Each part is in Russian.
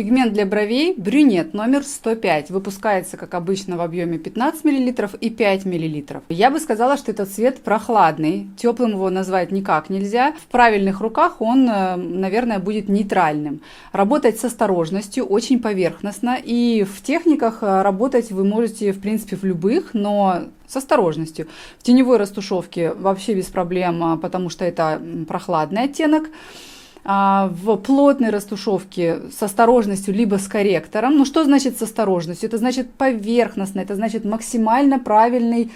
Пигмент для бровей брюнет номер 105. Выпускается, как обычно, в объеме 15 мл и 5 мл. Я бы сказала, что этот цвет прохладный. Теплым его назвать никак нельзя. В правильных руках он, наверное, будет нейтральным. Работать с осторожностью, очень поверхностно. И в техниках работать вы можете, в принципе, в любых, но с осторожностью. В теневой растушевке вообще без проблем, потому что это прохладный оттенок. В плотной растушевке с осторожностью, либо с корректором. Ну, что значит с осторожностью? Это значит поверхностно, это значит максимально правильный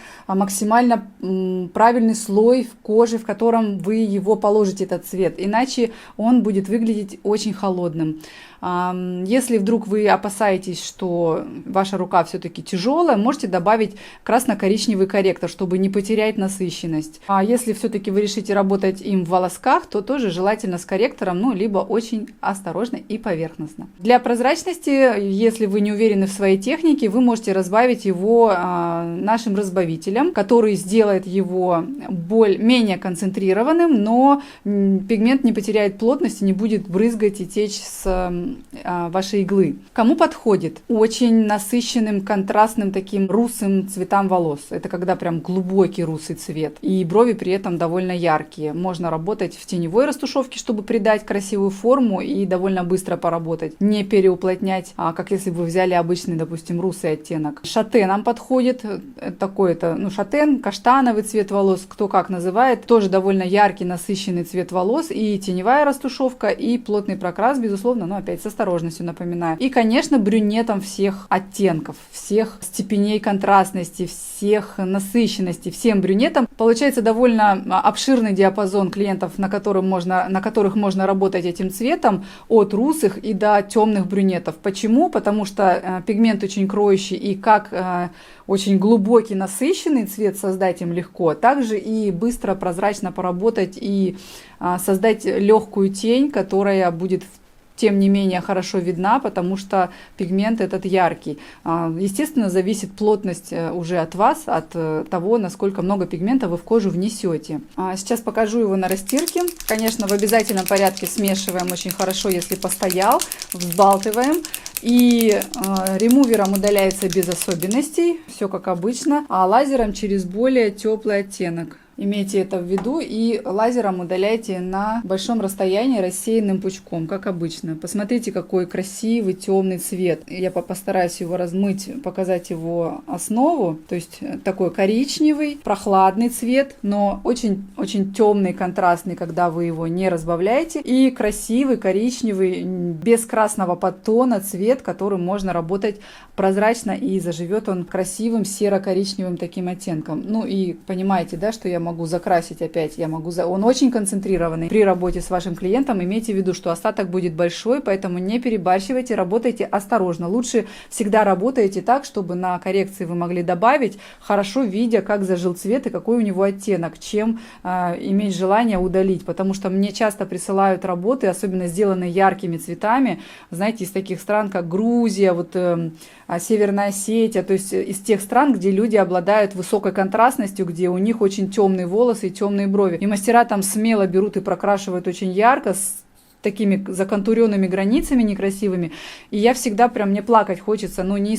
слой в коже, в котором вы его положите, этот цвет. Иначе он будет выглядеть очень холодным. Если вдруг вы опасаетесь, что ваша рука все-таки тяжелая, можете добавить красно-коричневый корректор, чтобы не потерять насыщенность. А если все-таки вы решите работать им в волосках, то тоже желательно с корректором, ну, либо очень осторожно и поверхностно. Для прозрачности, если вы не уверены в своей технике, вы можете разбавить его нашим разбавителем, который сделает его менее концентрированным, но пигмент не потеряет плотность и не будет брызгать и течь с вашей иглы. Кому подходит? Очень насыщенным, контрастным таким русым цветам волос. Это когда прям глубокий русый цвет. И брови при этом довольно яркие. Можно работать в теневой растушевке, чтобы придать красивую форму и довольно быстро поработать. Не переуплотнять, как если бы вы взяли обычный, допустим, русый оттенок. Шатенам подходит. Такой-то, шатен, каштановый цвет волос, кто как называет. Тоже довольно яркий, насыщенный цвет волос. И теневая растушевка, и плотный прокрас, безусловно, но опять с осторожностью, напоминаю. И, конечно, брюнетом всех оттенков, всех степеней контрастности, всех насыщенностей, всем брюнетом. Получается довольно обширный диапазон клиентов, на которых можно работать этим цветом, от русых и до темных брюнетов. Почему? Потому что пигмент очень кроющий, и как очень глубокий, насыщенный цвет создать им легко, также и быстро, прозрачно поработать и создать легкую тень, которая будет тем не менее хорошо видна, потому что пигмент этот яркий. Естественно, зависит плотность уже от вас, от того, насколько много пигмента вы в кожу внесете. Сейчас покажу его на растирке. Конечно, в обязательном порядке смешиваем очень хорошо, если постоял, взбалтываем. И ремувером удаляется без особенностей, все как обычно, а лазером через более теплый оттенок. Имейте это в виду и лазером удаляйте на большом расстоянии рассеянным пучком, как обычно. Посмотрите, какой красивый темный цвет. Я постараюсь его размыть, показать его основу. То есть такой коричневый, прохладный цвет, но очень темный, контрастный, когда вы его не разбавляете. И красивый, коричневый, без красного подтона цвет, которым можно работать прозрачно, и заживет он красивым серо-коричневым таким оттенком. Ну и понимаете, да, что я могу закрасить опять, он очень концентрированный. При работе с вашим клиентом имейте в виду, что остаток будет большой, поэтому не перебарщивайте, работайте осторожно. Лучше всегда работайте так, чтобы на коррекции вы могли добавить, хорошо видя, как зажил цвет и какой у него оттенок, чем иметь желание удалить. Потому что мне часто присылают работы, особенно сделанные яркими цветами, знаете, из таких стран, как Грузия, Северная Осетия, то есть из тех стран, где люди обладают высокой контрастностью, где у них очень темные волосы и темные брови. И мастера там смело берут и прокрашивают очень ярко, с такими законтуренными границами некрасивыми. И я всегда прям, мне плакать хочется, но не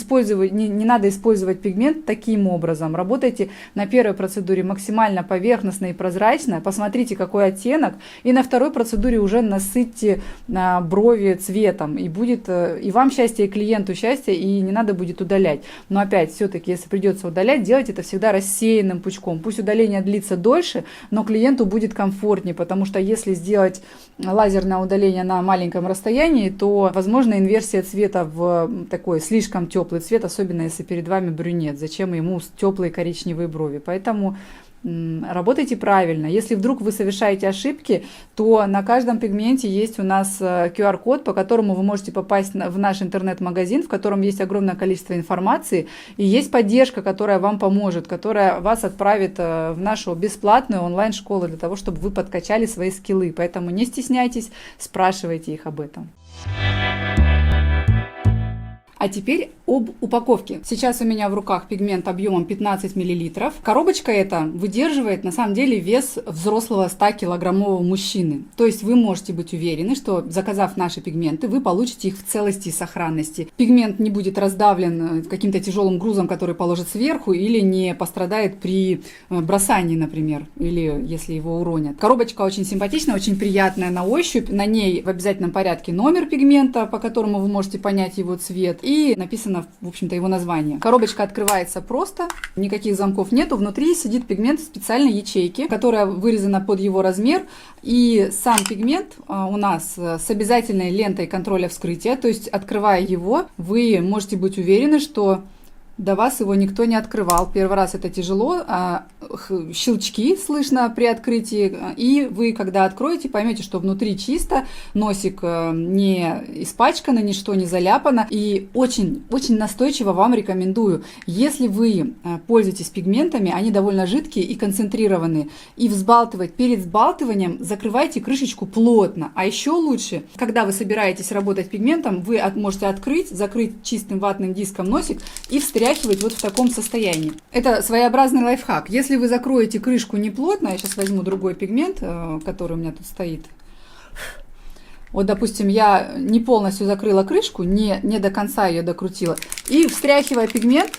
надо использовать пигмент таким образом. Работайте на первой процедуре максимально поверхностно и прозрачно, посмотрите, какой оттенок, и на второй процедуре уже насытьте брови цветом, и будет и вам счастье, и клиенту счастье, и не надо будет удалять. Но опять, все-таки, если придется удалять, делайте это всегда рассеянным пучком. Пусть удаление длится дольше, но клиенту будет комфортнее, потому что если сделать лазерное удаление на маленьком расстоянии, то возможно инверсия цвета в такой слишком теплый цвет, особенно если перед вами брюнет. Зачем ему теплые коричневые брови? Поэтому работайте правильно. Если вдруг вы совершаете ошибки, то на каждом пигменте есть у нас QR-код, по которому вы можете попасть в наш интернет-магазин, в котором есть огромное количество информации, и есть поддержка, которая вам поможет, которая вас отправит в нашу бесплатную онлайн-школу для того, чтобы вы подкачали свои скиллы. Поэтому не стесняйтесь, спрашивайте их об этом. А теперь об упаковке. Сейчас у меня в руках пигмент объемом 15 мл. Коробочка эта выдерживает на самом деле вес взрослого 100-килограммового мужчины. То есть вы можете быть уверены, что заказав наши пигменты, вы получите их в целости и сохранности. Пигмент не будет раздавлен каким-то тяжелым грузом, который положит сверху, или не пострадает при бросании, например, или если его уронят. Коробочка очень симпатичная, очень приятная на ощупь. На ней в обязательном порядке номер пигмента, по которому вы можете понять его цвет, и написано, в общем-то, его название. Коробочка открывается просто, никаких замков нету. Внутри сидит пигмент в специальной ячейке, которая вырезана под его размер. И сам пигмент у нас с обязательной лентой контроля вскрытия. То есть, открывая его, вы можете быть уверены, что до вас его никто не открывал. Первый раз это тяжело, щелчки слышно при открытии, и вы, когда откроете, поймете, что внутри чисто, носик не испачкан, ничто не заляпано, и очень настойчиво вам рекомендую, если вы пользуетесь пигментами, они довольно жидкие и концентрированные, и перед взбалтыванием закрывайте крышечку плотно, а еще лучше, когда вы собираетесь работать пигментом, вы можете закрыть чистым ватным диском носик и встряхивать вот в таком состоянии. Это своеобразный лайфхак. Если вы закроете крышку неплотно, я сейчас возьму другой пигмент, который у меня тут стоит. Вот, допустим, я не полностью закрыла крышку, не до конца ее докрутила. И встряхивая пигмент,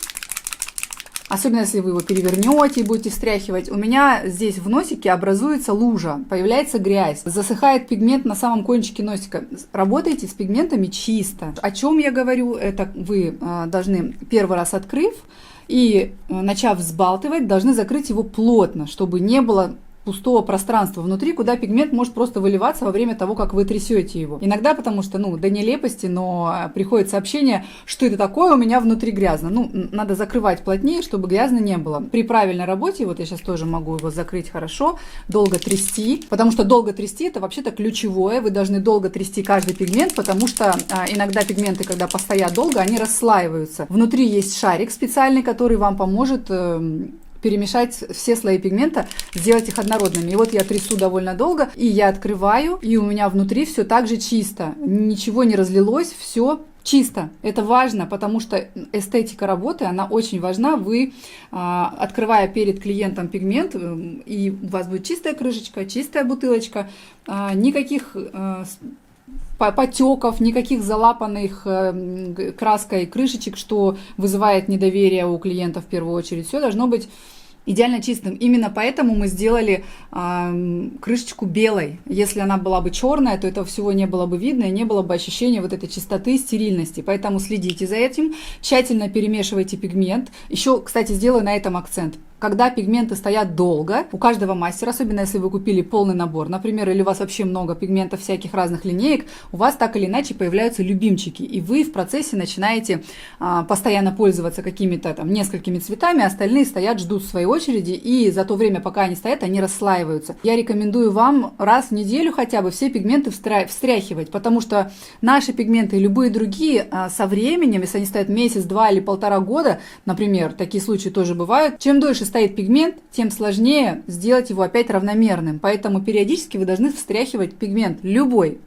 особенно если вы его перевернете и будете встряхивать, у меня здесь в носике образуется лужа, появляется грязь, засыхает пигмент на самом кончике носика. Работайте с пигментами чисто. О чем я говорю? Это вы должны первый раз открыв и начав взбалтывать, должны закрыть его плотно, чтобы не было пустого пространства внутри, куда пигмент может просто выливаться во время того, как вы трясете его. Иногда, потому что, до нелепости, но приходит сообщение, что это такое, у меня внутри грязно. Надо закрывать плотнее, чтобы грязно не было. При правильной работе, вот я сейчас тоже могу его закрыть хорошо, долго трясти, потому что долго трясти это вообще-то ключевое. Вы должны долго трясти каждый пигмент, потому что иногда пигменты, когда постоят долго, они расслаиваются. Внутри есть шарик специальный, который вам поможет перемешать все слои пигмента, сделать их однородными. И вот я трясу довольно долго, и я открываю, и у меня внутри все так же чисто. Ничего не разлилось, все чисто. Это важно, потому что эстетика работы, она очень важна. Вы, открывая перед клиентом пигмент, и у вас будет чистая крышечка, чистая бутылочка, никаких потеков, никаких залапанных краской крышечек, что вызывает недоверие у клиента в первую очередь. Все должно быть идеально чистым. Именно поэтому мы сделали крышечку белой. Если она была бы черная, то этого всего не было бы видно и не было бы ощущения вот этой чистоты, стерильности. Поэтому следите за этим, тщательно перемешивайте пигмент. Еще, кстати, сделаю на этом акцент. Когда пигменты стоят долго, у каждого мастера, особенно если вы купили полный набор, например, или у вас вообще много пигментов всяких разных линеек, у вас так или иначе появляются любимчики, и вы в процессе начинаете постоянно пользоваться какими-то там несколькими цветами, остальные стоят, ждут своей очереди, и за то время, пока они стоят, они расслаиваются. Я рекомендую вам раз в неделю хотя бы все пигменты встряхивать, потому что наши пигменты и любые другие со временем, если они стоят месяц, 2 или 1,5 года, например, такие случаи тоже бывают, чем дольше стоит пигмент, тем сложнее сделать его опять равномерным. Поэтому периодически вы должны встряхивать пигмент любой,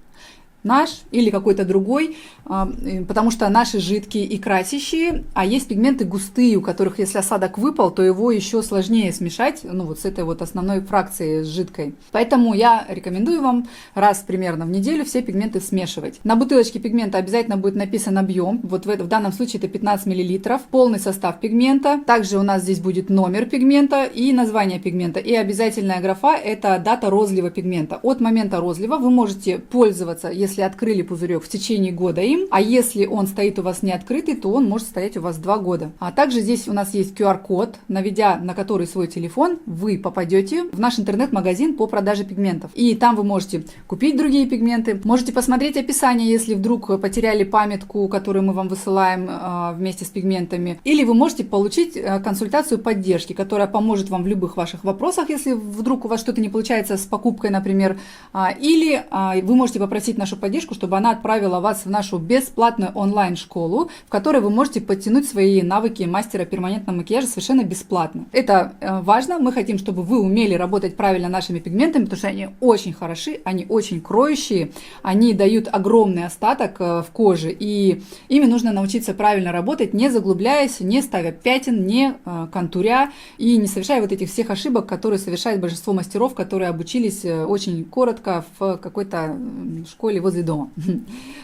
наш или какой-то другой, потому что наши жидкие и красящие, а есть пигменты густые, у которых, если осадок выпал, то его еще сложнее смешать, с этой вот основной фракцией, с жидкой. Поэтому я рекомендую вам раз примерно в неделю все пигменты смешивать. На бутылочке пигмента обязательно будет написан объем, вот в данном случае это 15 мл, полный состав пигмента, также у нас здесь будет номер пигмента и название пигмента, и обязательная графа это дата розлива пигмента. От момента розлива вы можете пользоваться, если открыли пузырек, в течение года им, а если он стоит у вас не открытый, то он может стоять у вас 2 года. А также здесь у нас есть QR-код, наведя на который свой телефон, вы попадете в наш интернет-магазин по продаже пигментов. И там вы можете купить другие пигменты, можете посмотреть описание, если вдруг потеряли памятку, которую мы вам высылаем вместе с пигментами, или вы можете получить консультацию поддержки, которая поможет вам в любых ваших вопросах, если вдруг у вас что-то не получается с покупкой, например, или вы можете попросить нашу поддержку, чтобы она отправила вас в нашу бесплатную онлайн-школу, в которой вы можете подтянуть свои навыки мастера перманентного макияжа совершенно бесплатно. Это важно. Мы хотим, чтобы вы умели работать правильно нашими пигментами, потому что они очень хороши, они очень кроющие, они дают огромный остаток в коже, и ими нужно научиться правильно работать, не заглубляясь, не ставя пятен, не контуря и не совершая вот этих всех ошибок, которые совершает большинство мастеров, которые обучились очень коротко в какой-то школе возле дома.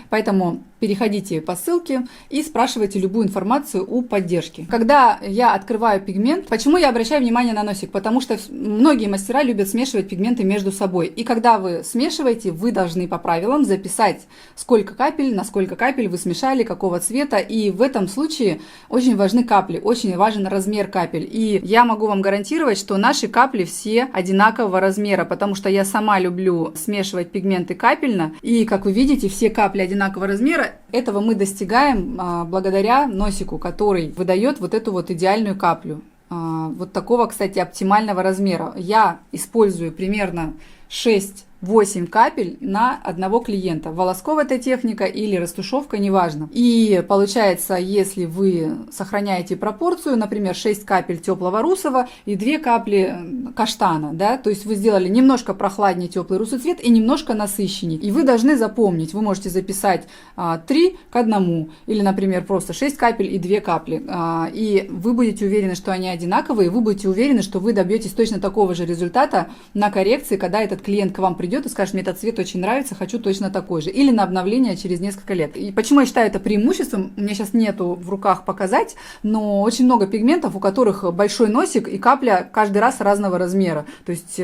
Поэтому переходите по ссылке и спрашивайте любую информацию у поддержки. Когда я открываю пигмент, почему я обращаю внимание на носик? Потому что многие мастера любят смешивать пигменты между собой. И когда вы смешиваете, вы должны по правилам записать, сколько капель, на сколько капель вы смешали, какого цвета. И в этом случае очень важны капли, очень важен размер капель. И я могу вам гарантировать, что наши капли все одинакового размера, потому что я сама люблю смешивать пигменты капельно. И, как вы видите, все капли одинакового размера. Этого мы достигаем благодаря носику, который выдает вот эту вот идеальную каплю. Вот такого, кстати, оптимального размера. Я использую примерно 6-8 капель на одного клиента. Волосков это техника или растушевка, неважно. И получается, если вы сохраняете пропорцию, например, 6 капель теплого русого и 2 капли каштана, да, то есть вы сделали немножко прохладнее теплый русый цвет и немножко насыщеннее. И вы должны запомнить, вы можете записать 3 к 1, или, например, просто 6 капель и 2 капли. И вы будете уверены, что они одинаковые, и вы будете уверены, что вы добьетесь точно такого же результата на коррекции, когда этот клиент к вам придет и скажет: мне этот цвет очень нравится, хочу точно такой же. Или на обновление через несколько лет. И почему я считаю это преимуществом, у меня сейчас нету в руках показать, но очень много пигментов, у которых большой носик и капля каждый раз разного размера. То есть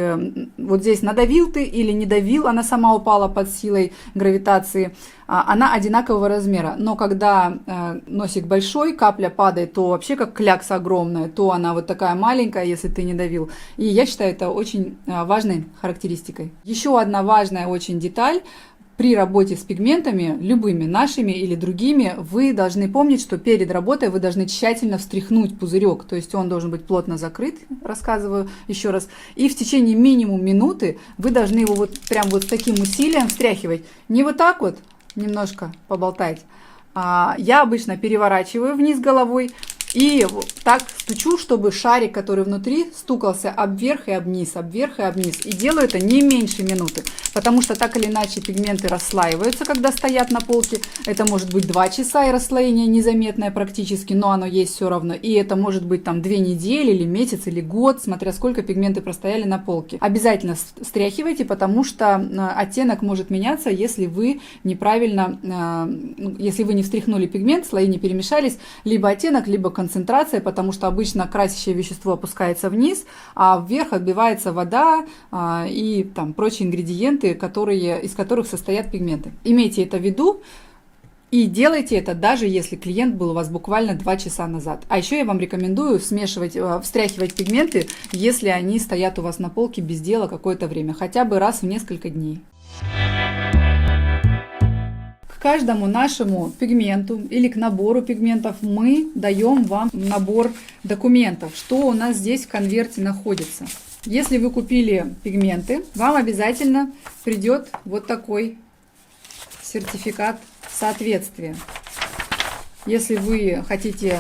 вот здесь надавил ты или не давил, она сама упала под силой гравитации, она одинакового размера. Но когда носик большой, капля падает, то вообще как клякса огромная, то она вот такая маленькая, если ты не давил. И я считаю это очень важной характеристикой. Еще одна важная очень деталь. При работе с пигментами, любыми, нашими или другими, вы должны помнить, что перед работой вы должны тщательно встряхнуть пузырек, то есть он должен быть плотно закрыт, рассказываю еще раз, и в течение минимум минуты вы должны его вот прям вот с таким усилием встряхивать. Не вот так вот, немножко поболтать. Я обычно переворачиваю вниз головой и так стучу, чтобы шарик, который внутри, стукался об верх и об низ, об верх и об низ. И делаю это не меньше минуты, потому что так или иначе пигменты расслаиваются, когда стоят на полке. Это может быть 2 часа, и расслоение незаметное практически, но оно есть все равно. И это может быть там 2 недели, или месяц, или год, смотря сколько пигменты простояли на полке. Обязательно встряхивайте, потому что оттенок может меняться, если вы неправильно, если вы не встряхнули пигмент, слои не перемешались, либо оттенок, либо концентрация, потому что обычно красящее вещество опускается вниз, а вверх отбивается вода и там прочие ингредиенты, из которых состоят пигменты. Имейте это в виду и делайте это, даже если клиент был у вас буквально 2 часа назад. А еще я вам рекомендую встряхивать пигменты, если они стоят у вас на полке без дела какое-то время, хотя бы раз в несколько дней. К каждому нашему пигменту или к набору пигментов мы даем вам набор документов, что у нас здесь в конверте находится. Если вы купили пигменты, вам обязательно придет вот такой сертификат соответствия. Если вы хотите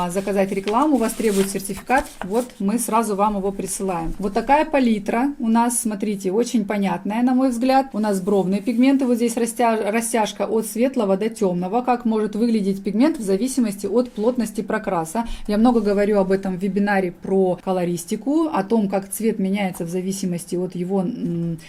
заказать рекламу, вас требует сертификат, вот мы сразу вам его присылаем. Вот такая палитра у нас, смотрите, очень понятная, на мой взгляд. У нас бровные пигменты, вот здесь растяжка от светлого до темного, как может выглядеть пигмент в зависимости от плотности прокраса. Я много говорю об этом в вебинаре про колористику, о том, как цвет меняется в зависимости от его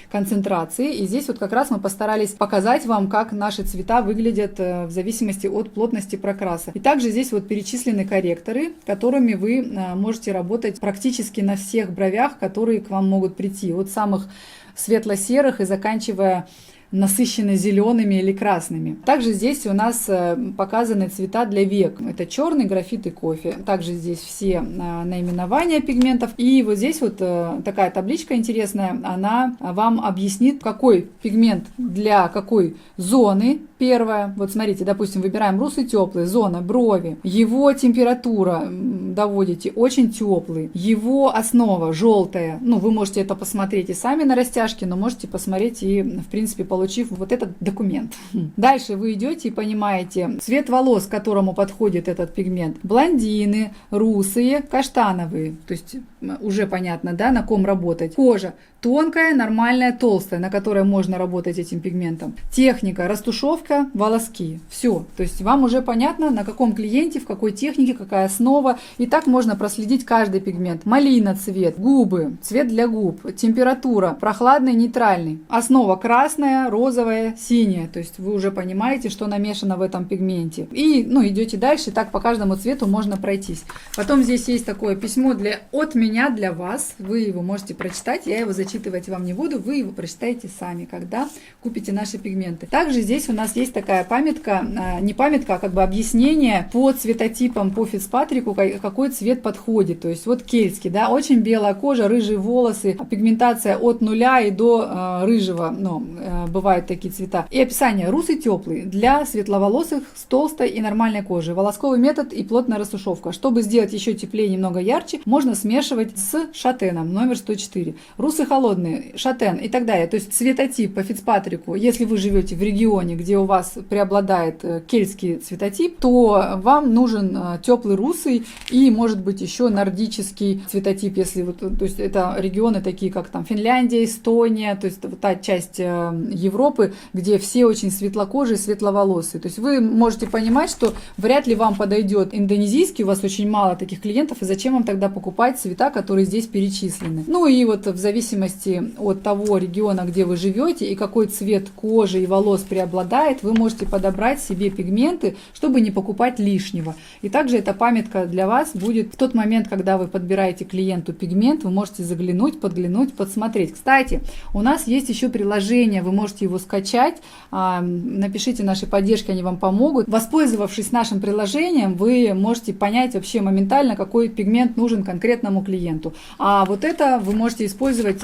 концентрации. И здесь вот как раз мы постарались показать вам, как наши цвета выглядят в зависимости от плотности прокраса. И также здесь вот перечислены корректоры, которыми вы можете работать практически на всех бровях, которые к вам могут прийти. От самых светло-серых и заканчивая насыщенно зелеными или красными. Также здесь у нас показаны цвета для век. Это черный, графит и кофе. Также здесь все наименования пигментов. И вот здесь вот такая табличка интересная. Она вам объяснит, какой пигмент для какой зоны первое, вот смотрите, допустим, выбираем русый теплый, зона, брови, его температура доводите очень теплый, его основа желтая, ну, вы можете это посмотреть и сами на растяжке, но можете посмотреть и, в принципе, получив вот этот документ. Дальше вы идете и понимаете цвет волос, к которому подходит этот пигмент. Блондины, русые, каштановые, то есть уже понятно, да, на ком работать. Кожа тонкая, нормальная, толстая, на которой можно работать этим пигментом. Техника, растушевка, волоски. Все. То есть вам уже понятно, на каком клиенте, в какой технике, какая основа. И так можно проследить каждый пигмент. Малина цвет, губы, цвет для губ, температура, прохладный, нейтральный. Основа красная, розовая, синяя. То есть вы уже понимаете, что намешано в этом пигменте. И, ну, идете дальше, так по каждому цвету можно пройтись. Потом здесь есть такое письмо от меня для вас. Вы его можете прочитать. Я его зачитывать вам не буду, вы его прочитаете сами, когда купите наши пигменты. Также здесь у нас есть такая памятка, не памятка, а как бы объяснение по цветотипам, по Фицпатрику, какой цвет подходит. То есть вот кельтский, да, очень белая кожа, рыжие волосы, пигментация от 0 и до рыжего, но бывают такие цвета. И описание: русый теплый для светловолосых с толстой и нормальной кожей, волосковый метод и плотная растушевка. Чтобы сделать еще теплее, немного ярче, можно смешивать с шатеном номер 104. Русый холодный, шатен и так далее. То есть цветотип по Фицпатрику, если вы живете в регионе, где у вас преобладает кельтский цветотип, то вам нужен теплый русый и, может быть, еще нордический цветотип, если вот, то есть это регионы такие, как там Финляндия, Эстония, то есть та часть Европы, где все очень светлокожие, светловолосые. То есть вы можете понимать, что вряд ли вам подойдет индонезийский, у вас очень мало таких клиентов, и зачем вам тогда покупать цвета, которые здесь перечислены. Ну и вот в зависимости от того региона, где вы живете и какой цвет кожи и волос преобладает, вы можете подобрать себе пигменты, чтобы не покупать лишнего. И также эта памятка для вас будет в тот момент, когда вы подбираете клиенту пигмент, вы можете заглянуть, подглянуть, подсмотреть. Кстати, у нас есть еще приложение, вы можете его скачать, напишите нашей поддержке, они вам помогут. Воспользовавшись нашим приложением, вы можете понять вообще моментально, какой пигмент нужен конкретному клиенту. А вот это вы можете использовать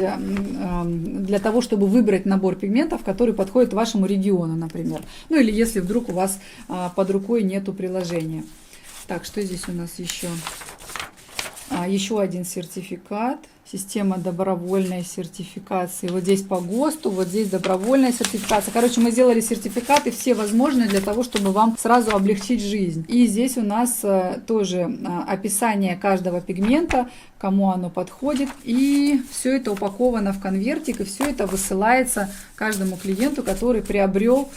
для того, чтобы выбрать набор пигментов, который подходит вашему региону, например. Ну или если вдруг у вас под рукой нету приложения. Так, что здесь у нас еще? Еще один сертификат. Система добровольной сертификации. Вот здесь по ГОСТу, вот здесь добровольная сертификация. Короче, мы сделали сертификаты все возможные для того, чтобы вам сразу облегчить жизнь. И здесь у нас тоже описание каждого пигмента, кому оно подходит. И все это упаковано в конвертик, и все это высылается каждому клиенту, который приобрел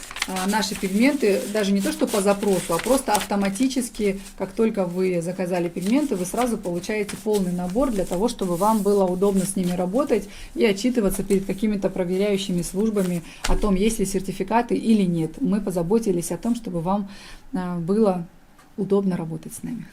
наши пигменты, даже не то что по запросу, а просто автоматически, как только вы заказали пигменты, вы сразу получаете полный набор для того, чтобы вам было удобно с ними работать и отчитываться перед какими-то проверяющими службами о том, есть ли сертификаты или нет. Мы позаботились о том, чтобы вам было удобно работать с нами.